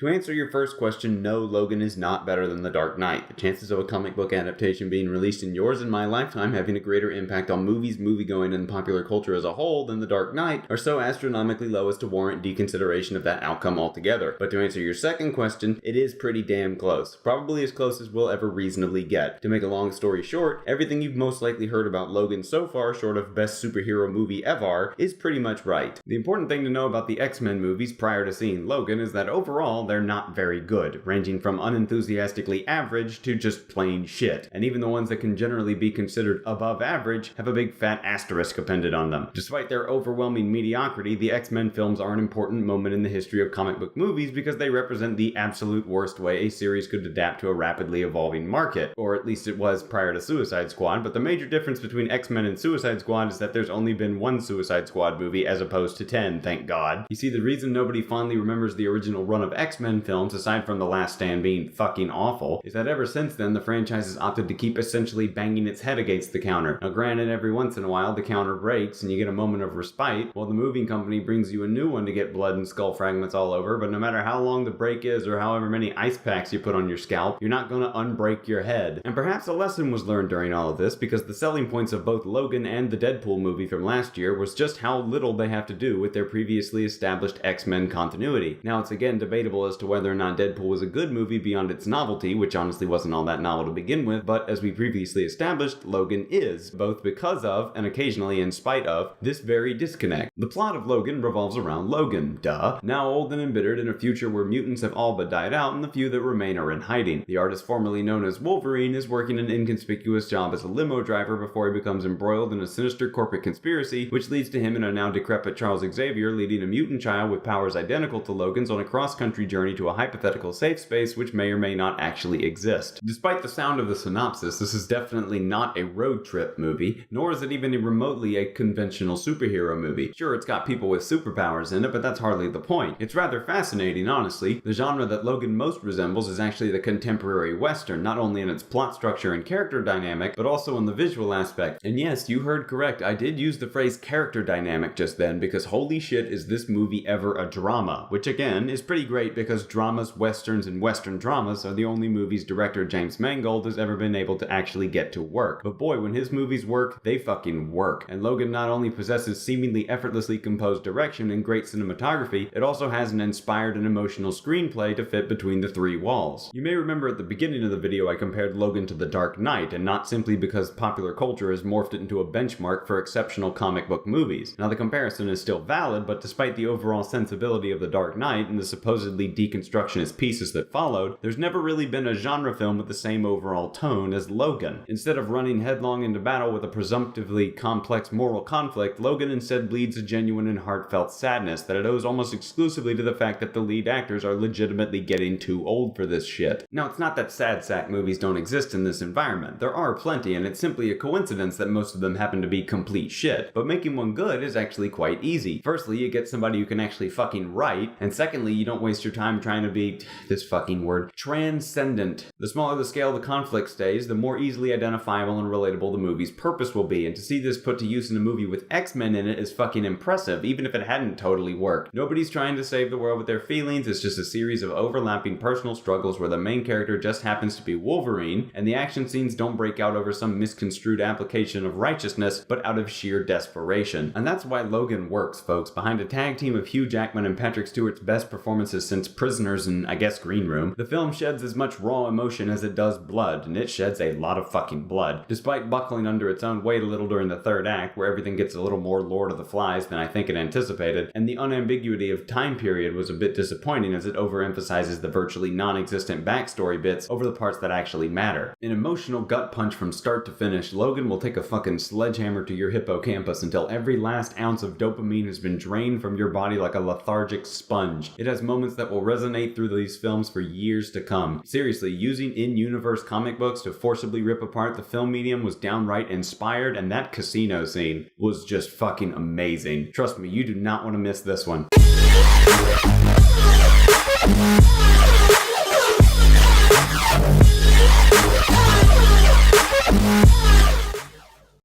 To answer your first question, no, Logan is not better than The Dark Knight. The chances of a comic book adaptation being released in yours and my lifetime having a greater impact on movies, moviegoing, and popular culture as a whole than The Dark Knight are so astronomically low as to warrant deconsideration of that outcome altogether. But to answer your second question, it is pretty damn close. Probably as close as we'll ever reasonably get. To make a long story short, everything you've most likely heard about Logan so far, short of best superhero movie ever, is pretty much right. The important thing to know about the X-Men movies prior to seeing Logan is that overall, they're not very good, ranging from unenthusiastically average to just plain shit. And even the ones that can generally be considered above average have a big fat asterisk appended on them. Despite their overwhelming mediocrity, the X-Men films are an important moment in the history of comic book movies because they represent the absolute worst way a series could adapt to a rapidly evolving market. Or at least it was prior to Suicide Squad, but the major difference between X-Men and Suicide Squad is that there's only been one Suicide Squad movie as opposed to 10, thank God. You see, the reason nobody fondly remembers the original run of X-Men films, aside from The Last Stand being fucking awful, is that ever since then the franchise has opted to keep essentially banging its head against the counter. Now granted, every once in a while the counter breaks and you get a moment of respite, while the moving company brings you a new one to get blood and skull fragments all over, but no matter how long the break is or however many ice packs you put on your scalp, you're not gonna unbreak your head. And perhaps a lesson was learned during all of this, because the selling points of both Logan and the Deadpool movie from last year was just how little they have to do with their previously established X-Men continuity. Now it's again debatable as to whether or not Deadpool was a good movie beyond its novelty, which honestly wasn't all that novel to begin with, but as we previously established, Logan is, both because of, and occasionally in spite of, this very disconnect. The plot of Logan revolves around Logan, duh, now old and embittered in a future where mutants have all but died out and the few that remain are in hiding. The artist formerly known as Wolverine is working an inconspicuous job as a limo driver before he becomes embroiled in a sinister corporate conspiracy, which leads to him and a now decrepit Charles Xavier leading a mutant child with powers identical to Logan's on a cross-country journey to a hypothetical safe space which may or may not actually exist. Despite the sound of the synopsis, this is definitely not a road trip movie, nor is it even remotely a conventional superhero movie. Sure, it's got people with superpowers in it, but that's hardly the point. It's rather fascinating, honestly. The genre that Logan most resembles is actually the contemporary Western, not only in its plot structure and character dynamic, but also in the visual aspect. And yes, you heard correct, I did use the phrase character dynamic just then, because holy shit is this movie ever a drama, which again is pretty great because dramas, westerns, and western dramas are the only movies director James Mangold has ever been able to actually get to work. But boy, when his movies work, they fucking work. And Logan not only possesses seemingly effortlessly composed direction and great cinematography, it also has an inspired and emotional screenplay to fit between the three walls. You may remember at the beginning of the video I compared Logan to The Dark Knight, and not simply because popular culture has morphed it into a benchmark for exceptional comic book movies. Now the comparison is still valid, but despite the overall sensibility of The Dark Knight and the supposedly deconstructionist pieces that followed, there's never really been a genre film with the same overall tone as Logan. Instead of running headlong into battle with a presumptively complex moral conflict, Logan instead bleeds a genuine and heartfelt sadness that it owes almost exclusively to the fact that the lead actors are legitimately getting too old for this shit. Now it's not that sad sack movies don't exist in this environment. There are plenty, and it's simply a coincidence that most of them happen to be complete shit. But making one good is actually quite easy. Firstly, you get somebody who can actually fucking write, and secondly, you don't waste your time trying to be, this fucking word, transcendent. The smaller the scale the conflict stays, the more easily identifiable and relatable the movie's purpose will be, and to see this put to use in a movie with X-Men in it is fucking impressive, even if it hadn't totally worked. Nobody's trying to save the world with their feelings, it's just a series of overlapping personal struggles where the main character just happens to be Wolverine, and the action scenes don't break out over some misconstrued application of righteousness, but out of sheer desperation. And that's why Logan works, folks. Behind a tag team of Hugh Jackman and Patrick Stewart's best performances since Prisoners and, I guess, Green Room, the film sheds as much raw emotion as it does blood, and it sheds a lot of fucking blood. Despite buckling under its own weight a little during the third act, where everything gets a little more Lord of the Flies than I think it anticipated, and the unambiguity of time period was a bit disappointing as it overemphasizes the virtually non-existent backstory bits over the parts that actually matter. An emotional gut punch from start to finish, Logan will take a fucking sledgehammer to your hippocampus until every last ounce of dopamine has been drained from your body like a lethargic sponge. It has moments that will resonate through these films for years to come. Seriously, using in-universe comic books to forcibly rip apart the film medium was downright inspired, and that casino scene was just fucking amazing. Trust me, you do not want to miss this one.